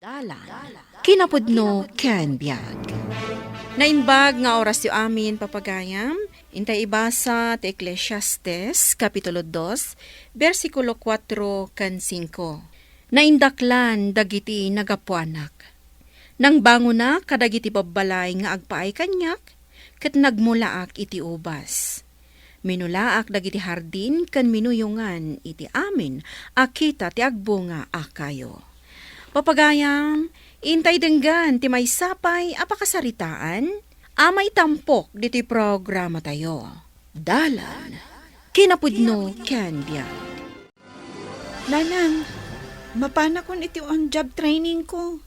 Dalan, kinapudno ken biag. Naimbag nga oras yu amin papagayam, intay ibasa ti Ecclesiastes, Kapitulo 2, versikulo 4 kan 5. Naindaklan dagiti nagapuanak. Nang bango na kadagiti babbalay nga agpaay kanyak, ket nagmulaak iti ubas. Minulaak dagiti hardin kan minuyungan iti amin, akita ti agbunga akayo. Papagayam, intay denggan ti may sapay apakasaritaan, amay tampok diti programa tayo. Dalan, kinapudno ken biag. Nanang, mapana kon iti on job training ko.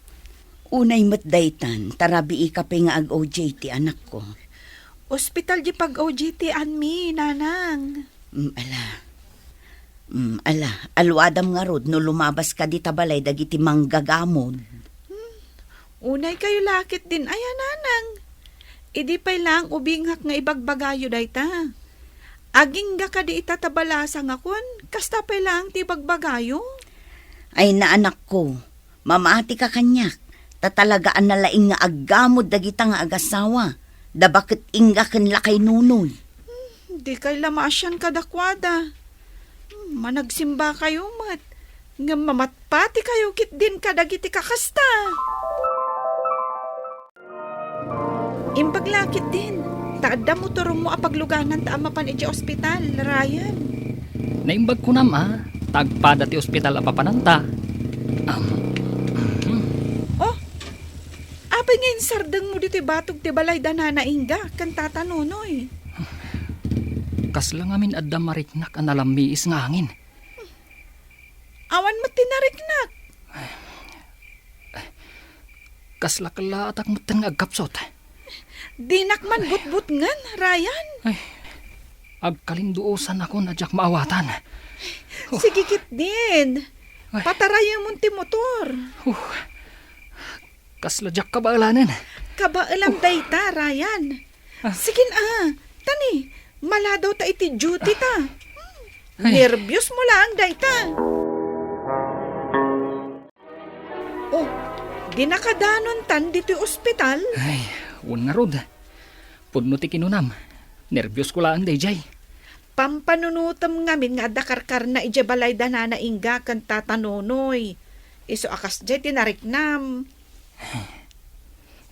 Unay matdaytan, tarabi ikapay nga ag-OJT anak ko. Hospital di pag-OJT anmi, nanang. Alwadam nga rod no lumabas ka di tabalay dagiti manggagamod. Unay kayo lakit din, aya nanang. Idi pa'y lang ubinghak nga ibagbagayo dayta. Aging ga ka di itatabalasa nga kun, kasta pa'y lang ti bagbagayo. Ay na anak ko, mamati ka kanyak, tatalagaan na laing nga aggamod dagita nga agasawa, da bakit ingga ken lakay nunoy. Di kay lamasyan kadakwada. Managsimba kayo mat. Nga mamatpati kayo kit din kadagiti kakasta. Imbaglakit din. Taadda mo turo mo apagluganan ta amapan iti ospital, Ryan. Naimbag ko tagpada ti ospital apapananta. Apay ngayon sardeng mo dito batog ti balay danana ingga, kan tatanonoy. Kas lang amin adda mariknak ang nalamiis nga hangin. Awan mo tinariknak. Kas lakala atak mo nga agkapsot. Dinak man but-but ngan, Ryan. Agkalinduosan ako na jak maawatan. Sige kit din. Patarayan mo ti motor. Kas la jak kabaalanan. Kabaalam dayta, Ryan. Sige tani, maladaw ta iti duty ta. Nervyos mo lang dayta. Oh, di nakadanon tan dito ospital. Ay, un nga rod. Pudno ti kinunam. Nervyos ko lang dayjay. Pampanunutam ngamin nga dakarkar na ije balay danana ingga kan tatanonoy. Iso akas jay tinariknam.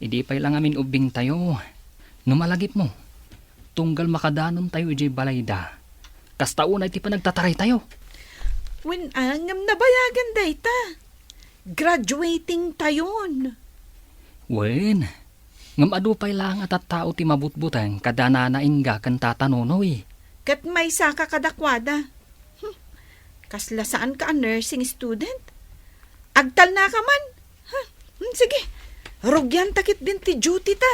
Idi pa'y lang amin ubing tayo. Numalagip mo. Tunggal makadanon tayo ije balayda. Kastaunay ti panagtataray tayo. When angam nabayagan dayta. Graduating tayon. Wen, ngam adupay lang at tao ti mabutbutang kadana na ingga kan tatanonoy. Kat may saka kadakwada. Kasla saan ka a nursing student? Agtal na ka man. Sige, rugyan takit din ti duty ta.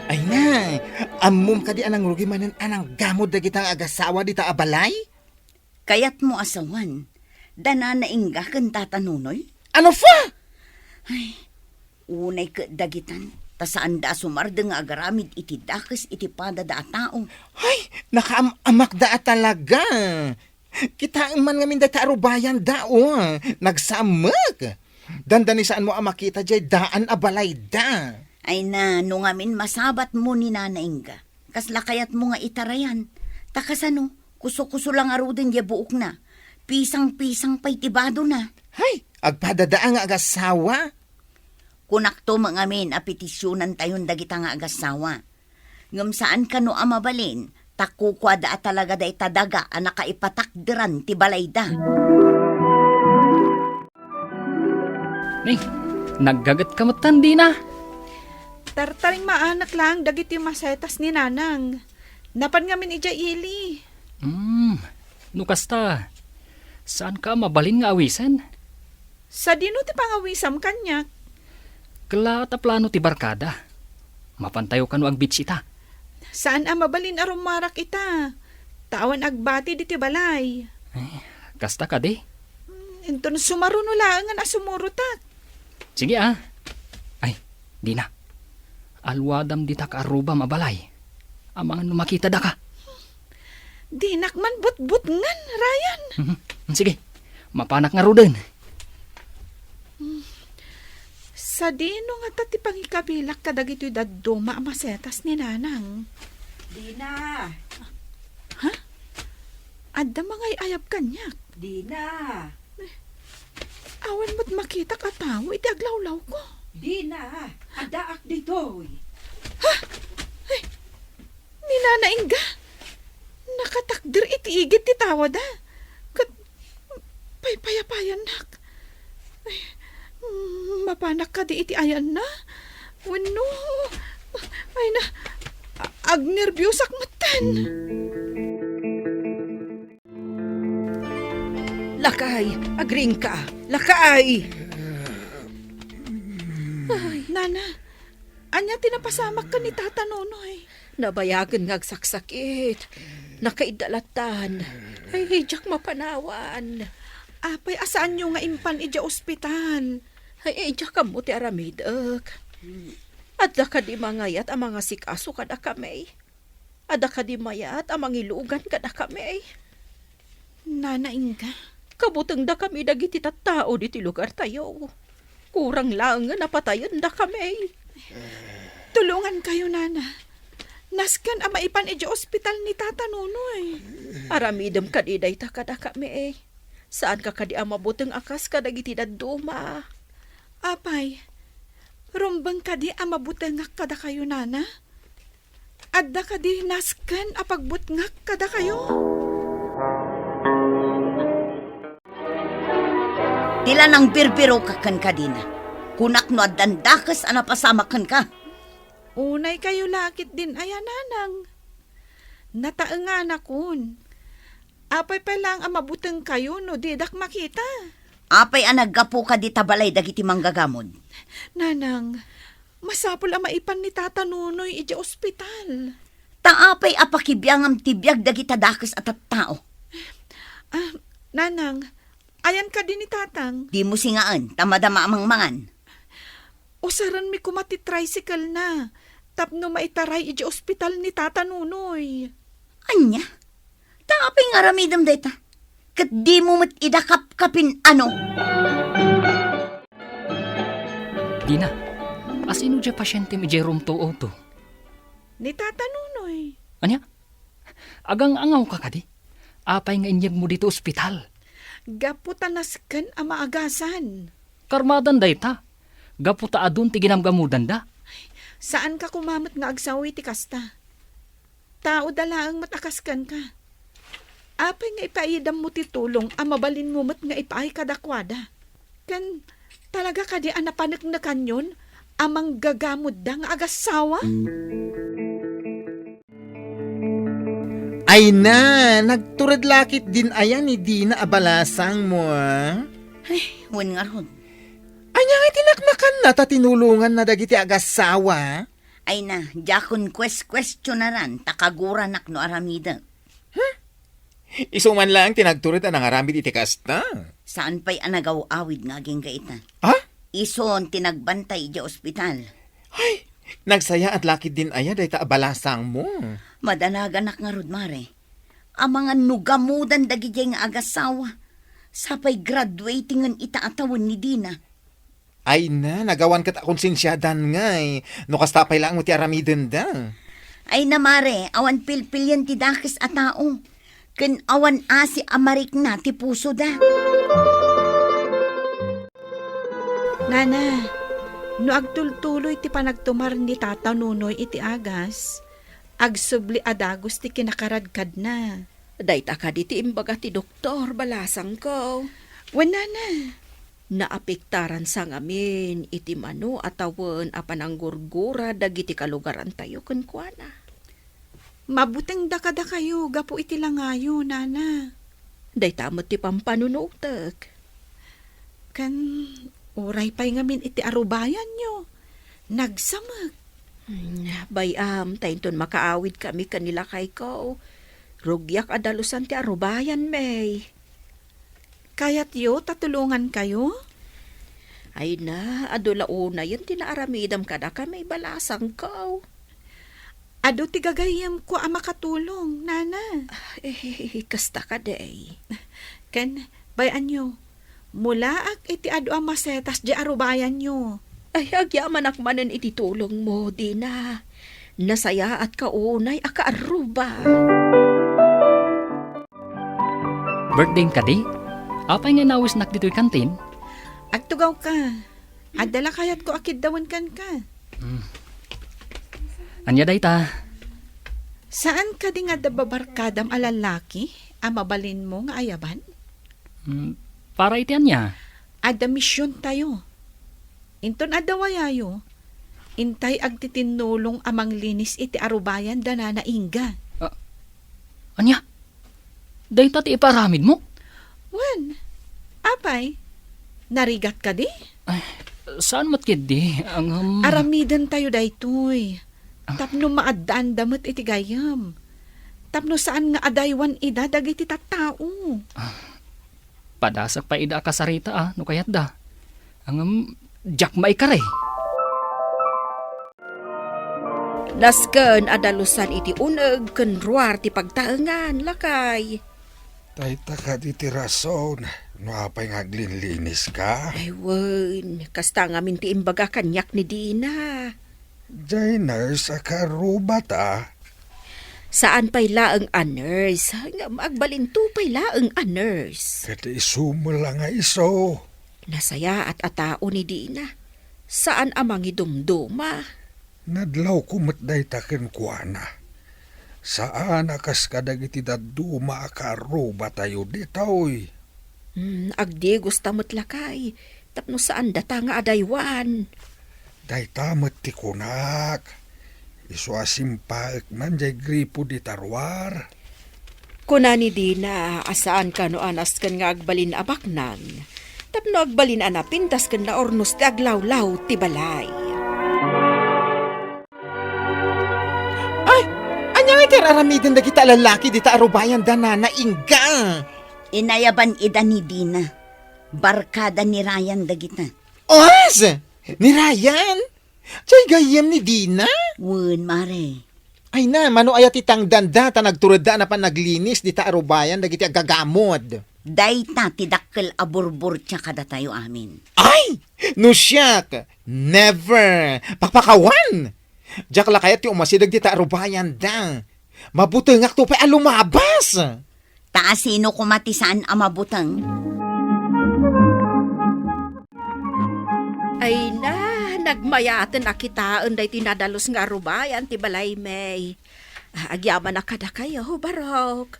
Ay na, amom ka di anang rugi manan anang gamod na kitang agasawa di ta abalay? Kayat mo asawan, dana na ingga ken tatanunoy? Ano fa? Unay ka dagitan, tasaan da sumarda nga agaramid iti dakes iti pada da tao. Ay, nakaamak da talaga. Kita man ngamin da taarubayan dao, nagsamag. Dandani saan mo makita jay daan abalay da. Ay na, no ngamin masabat mo ni Nana Inga. Kasla kayat mo nga itarayan. Takasano, kuso-kuso lang arudin ya buok na. Pisang-pisang pa'y tibado na. Ay, agpadadaan nga agasawa. Kunakto mga amin apetisyonan tayon dagita nga agasawa. Ngam saan ka no amabalin, takukwada at talaga da itadaga ang nakaipatakdiran ti balayda. Ning, naggagat kamatan di na. Tartaring maanak lang dagiti masetas ni nanang. Napan ngamin ija ili. Nukasta. Saan ka mabalin nga awisan? Sa dino ti pangawisam kanyak. Kala ta plano ti barkada. Mapantayo ka no ag bitsita. Saan mabalin arumarak ita? Tawan agbati diti balay. Kasta ka di. Enton sumaruno lang nga asumurutak. Sige Ay, di na. Alwadam di ta kaaruba mabalay. Amangan makita da ka. Dinak man but-but ngan, Ryan. Sige, Mapanak nga rodin. Sa dino nga tati pangikabilak kadagito'y daddo maamasetas ni nanang. Dina! Adda mangay ayab kanyak. Dina! Awan mo't makita ka tao, iti aglawlaw ko. Dina! Adaak dito! Ni nanaingga. Nakatakdir iti igit ti tawad ha. Kat paypayapayan nak. Ay, mapanak ka di iti ayan na. Wano. Ay na. Agnerbyusak matan. Lakay! Agring ka! Lakay! Nana, anya tinapasamak ka ni Tata Nonoy. Nabayagan nga agsaksakit. Nakaidalatan. Ay, hijak mapanawan. Apay, asaan nyo nga impan ija ospital? Ay, hijak ka mo ti aramidak. Adda ka di mangayat ang mga sikaso kada kami. Adda ka di mayat ang mga ilugan kada kami. Nanaingga. Kabutang da kami dagiti tattao diti lugar tayo. Kurang lang nga napatayon da kami. Tulungan kayo, Nana. Naskan ang maipan ija ospital ni Tata Nonoy. Aramidam kadiday ta kada kami. Saan ka kadi ang mabutang akas kadagiti dadduma? Apay, rumbang kadi ang mabutangak kada kayo, Nana? Adda kadi naskan apagbutngak kada kayo? Tila nang birbiro ka kan kadina. Kunak no adandakas anapasamakan ka. Unay kayo lakit din, ayan nanang. Nataengan akon. Apay pa lang ang mabutang kayo no didak makita. Apay anaggapo ka di tabalay dagiti manggagamod. Nanang, masapol ang maipan ni Tata Nonoy ija ospital. Taapay apakibiyangam tibiyag dagita dakas at tao. Nanang, ayan ka din ni Tatang. Di mo singaan, tamadama amangmangan. Usaran mi kumati tricycle na. Tapno maitaray ija ospital ni Tata Nonoy. Anya? Taapay nga ramidam dayta. Kat di mo mat idakap-kapin ano. Dina, asino dya pasyente mi Jerome to o to? Ni Tata Nonoy. Anya? Agang angaw ka kadi? Apay nga inyag mo dito ospital. Gaputanaskan ang maagasan. Karmadan dayta. Gaputa adun ti ginamgamudan da. Saan ka kumamot nga agsawi ti kasta? Tao dalaang matakaskan ka. Apay nga ipaidam mo ti tulong ang mabalin mo mat nga ipaay kadakwada. Kan talaga ka di anapanak na kanyon amang gagamod da nga agasawa? Ay na, nagturad lakit din ayan ni Dina abalasang mo. Wan nga ron. Anya nga tinaknakan na ta tinulungan na dagiti agasawa. Ay na, jakon questionaran, takaguran no aramida. Isuman lang tinagturad ang nangaramid iti kasta. Saan pa'y anagaw-awid nga aging gaita? Ha? Ison tinagbantay di ospital. Ay, nagsaya at lakit din aya dahil abalasang mo. Madanaganak nga rod, mare. Ang mga nugamudan dagiti nga agasawa. Sapay graduating ang itaatawon ni Dina. Ay na, nagawan ka ta konsensyadan nga eh. No kastapay lang mo ti aramiden da. Ay na, mare, awan pilpilyan ti dakis a tao. Ken awan asi amarik na ti puso da. Nana, no agtultuloy ti panagtumar ni Tata Nonoy iti agas, agsubli adagos ti kinakaradkad na. Dayta ka diti imbaga ti doktor balasang ko. Wala na. Naapektaran sa ngamin iti mano atawan apan ang gurgura dagiti kalugaran tayo kuana. Mabuteng dakada kayo, gapo iti langayo, Nana. Dayta mo ti pampanunutek. Kan uray pa'y ngamin iti arubayan nyo. Nagsamag. Bayam, tainton makaawid kami kanila kay ko. Rugyak adalusan ti arubayan, may. Kaya't yo, tatulungan kayo? Ay na, adula una yun tinaaramidam kada kami balasang ko. Ado ti gagayam ko ang makatulong, Nana. Kasta ka day. Kan, bayan nyo, Mulaak iti adu ang masetas di arubayan nyo. Ay, agyaman akmanan iti tulong mo, Dina. Nasaya at kaunay akaaruba. Birthday ka di? Apay nga nawis nak dito'y kantin? Agtugaw ka. Adala kayat ko akid dawan kan ka. Anya day ta? Saan ka di nga dababarkadam alalaki? Amabalin mo nga ayaban? Para iti anya. Ada misyon tayo. Inton adawayayo. Intay agtitinulong amang linis iti arubayan dana na inga. Anya? Day ta ti iparamid mo? Wan, apay, narigat ka di? Saan mo't kid di? Ang... Aramidan tayo daytoy. Tapno maadaan damot iti gayam. Tapno saan nga adaywan ida dagiti tattao. Padasak pa ida kasarita no kayat da. Ang jak maikare. Nasken adalusan iti uneg ken ruar ti pagtaengan lakay. Tayta ka di ti rason. No apay ngaglinlinis ka. Ay wen, kasta ngamin ti imbaga kanyak ni Dina. Jay nurse akaruba ta. Saan pay laeng a nurse? Nga magbalinto pay laeng a nurse. Kati isumula nga iso. Nasaya at atao ni Dina. Saan amang idumduma? Nadlaw kumot day takin kuana. Saan akas kadagiti daduma akaruba tayo ditoy. Agdi gustamot lakay. Tapno saan data nga adaywan. Day tamat ti kunak. Iso asimpaek man jay gripo di tarwar. Kuna ni Dina, asaan ka no anas kan nga agbalin abaknan. Tapno agbalin anapin tas kan na ornos ti aglawlaw ti balay. Anya nga iti aramidin da kita lalaki di ta arubayan dana na inga. Inayaban ida ni Dina. Barkada ni Ryan dagita. Os! Ni Ryan? Chay gayem ni Dina? Wen, mare. Ay na, mano ayat itang danda ta nagturada na pa naglinis di ta arubayan dagiti agagamod. Dayta ti dakkel aburbur tsa kada tayo amin. Ay! No siyak! Never! Pakpakawan! Diyak la kaya ti umasidag di ta arubayan da. Mabutengak to pa alumabas! Taasino kumatisaan amabutang? Ay na, nagmayaten akitaan day tinadalos nga arubayan ti balay may. Agyaman na kada kayo, barok.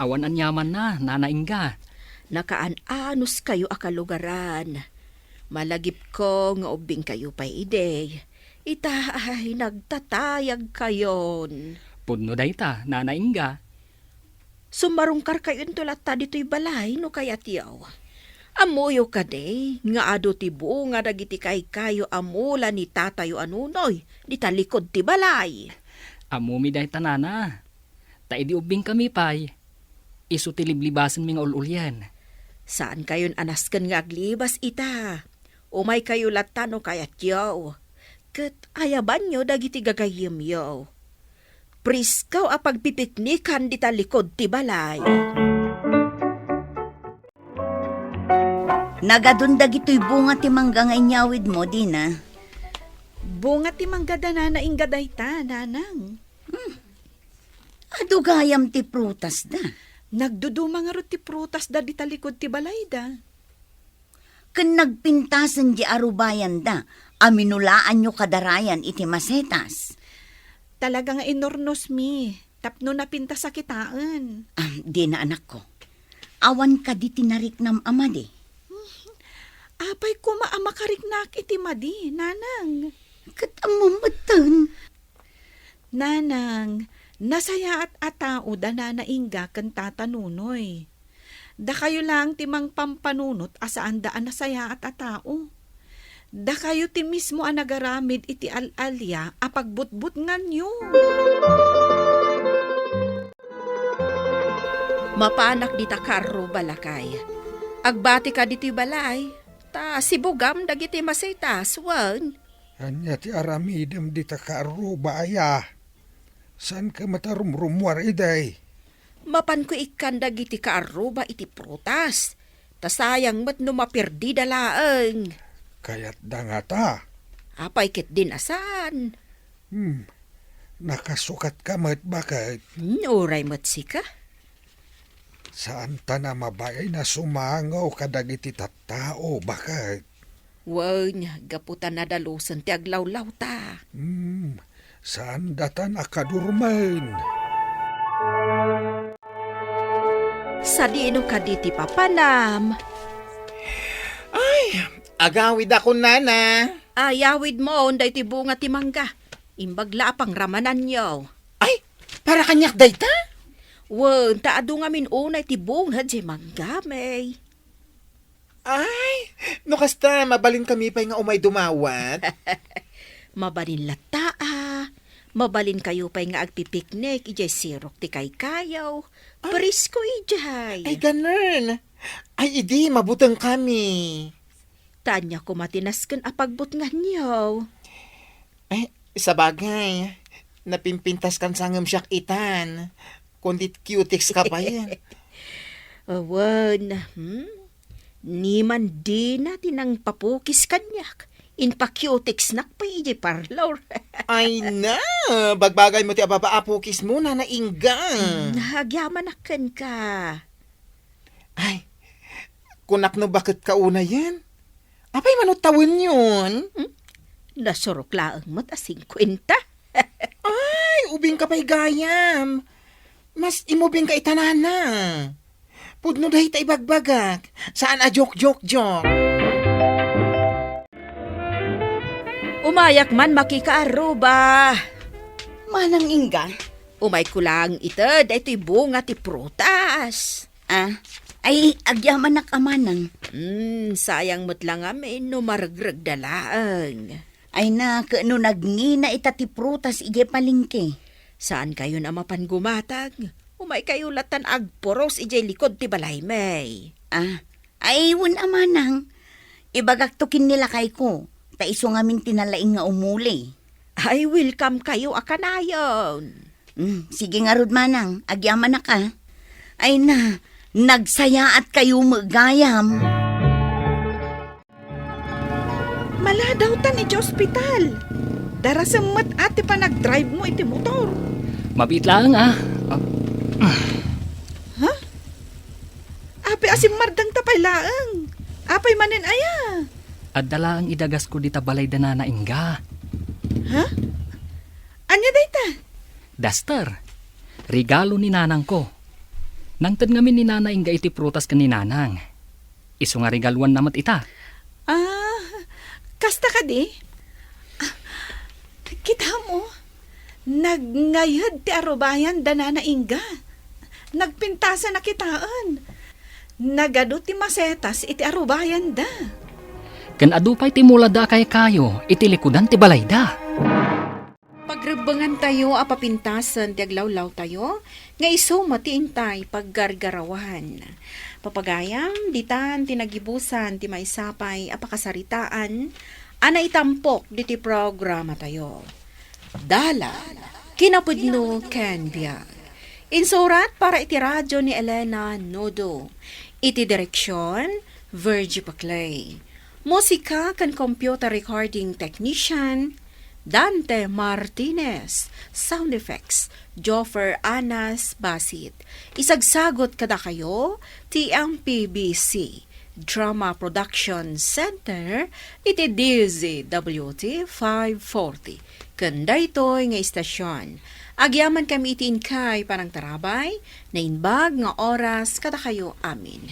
Awan anyaman na, nanaingga. Nakaan-anos kayo akalugaran. Malagip ko nga ubing kayo pa ide. Ita ay nagtatayag kayon. Pudno day ta, nanaingga. Sumarungkar kayo tulata dito'y balay no kayat yaw. Amuyo ka de, nga ado ti bunga dagiti kay kayo amula ni tatayo anunoy, di talikod ti balay. Amumi day tanana. Taidi ubing kami pay. Isu ti liblibasan mi nga ululyan. Saan kayon anasken nga aglibas ita? Umay kayo lata no kayat yaw. Ket ayaban nyo dagiti gagayim yaw. Priskaw a pagpipiknikan di talikod ti balay. Nagadundag ito'y bunga ti mangga nga inyawid mo, Dina. Bunga ti manggada na inggaday ta, nanang. Adugayam ti prutas da. Nagduduma nga ro ti prutas da di talikod ti balay da. Ken nagpintasan di arubayan da. Aminulaan nyo kadarayan iti masetas. Talaga nga inornos mi. Tapno na pinta sa kitaan. Dina anak ko. Awan ka di tinarik nam amadi. Apay ko maamakariknak iti madi, nanang. Katamamatan. Nanang, nasaya at atao da na naingga kan tatanunoy. Da kayo lang timang pampanunot asaan daan nasaya at atao. Da kayo ti mismo ang nagaramid iti alalya apagbutbut nganyo. Mapanak di takaro balakay. Agbati ka diti balay. Ta sibugam dagiti masaytas, wan. Anya ti aramidem di ta karuba aya. San ka matarumrumwar iday? Mapan ko ikan dagiti kaaruba iti prutas. Tasayang mat no mapirdi dalaeng. Kaya't da nga ta. Apay kit din asan. Nakasukat ka mat bakit? Oray mat sika. Saan ta na mabay na sumangaw kadagiti tattao bakit? Wan, gaputan na dalusan ti aglawlaw ta. Saan data nakadurman? Sa dino ka di ti papanam. Agawid ako, nana. Ayawid mo, onday ti bunga ti mangga. Imbagla pang ramanan yaw. Ay, para kanyak dayta? Wan, taado nga min unay ti bunga di mangga, may. Ay, no kasta, mabalin kami pa nga umay dumawat. Mabalin lata Mabalin kayo pa'y nga agpipiknik, ijay sirok ti kay kayaw. Parisko ijay. Ay, ganun. Ay, idi, mabutang kami. Tanya ko matinaskan apagbut nga niyo. Ay, sa bagay, napimpintas kan sangam siyak itan. Kundit cutics ka pa yan. Awan, Niman di natin ang papukis kanyak. Inpa-cutics nak pa iji parlor. Ay na, bagbagay mo ti ababaapukis mo na naingga. Nahagyaman akan ka. Ay, kunak no bakit kauna yan? Apay manutawin yun? Nasurok laang mat a 50. Ay, ubing ka pa'y gayam. Mas imubing ka itanana. Pudno dahi ta ibagbagak. Saan a joke. Umayak man makikaaruba. Manang ingga. Umay ko lang ita, dahito'y bunga ti prutas. Ay, agyaman na kamanang. Sayang mo't lang amin no maragrag dalaang. Ay na, no nagngina itati prutas ije palingke. Saan kayo na mapangumatag? Umay kayo latan agporos ije likod ti balay may. Ay, wun amanang. Ibagaktukin nila kay ko. Taiso ngamin tinalaing nga umuli. Ay, welcome kayo akanayon. Sige nga rod manang, agyaman na ka. Ay na, nagsaya at kayo magayam. Mala daw tan iti ospital. Darasamat ati pa nag-drive mo iti motor. Mabit lang Api asim mardang tapay laang. Apay manin aya. At dala ang idagas ko di tabalay da na ingga. Anya dayta? Duster. Regalo ni nanang ko. Nangtad ngamin ni nanay ingga iti prutas ka ni nanang. Iso nga regaluan namat ita. Kasta ka di? Kita mo, naggayad ti arubayan danana ingga. Nagpintasa na kitaan. Nagado ti masetas iti arubayan da. Kan adupay ti mula da kay kayo, iti likudan ti balay da. Pagrebangan tayo, apapintasan, tiaglawlaw tayo, nga iso matiintay paggargarawan. Papagayam, ditan, tinagibusan, ti maisapay, apakasaritaan, ana itampok, diti programa tayo. Dala, kinapudno, ken biag. Insurat para iti radyo ni Elena Nodo. Iti direksyon, Virgie Paclay. Musika kan computer recording technician, Dante Martinez. Sound effects, Joffer Anas Basit. Isagsagot kada kayo, TMPBC. Drama Production Center, iti DZWT 540. Kanda ito'y nga istasyon. Agyaman kami itiin kay parang tarabay, na inbag nga oras kada kayo amin.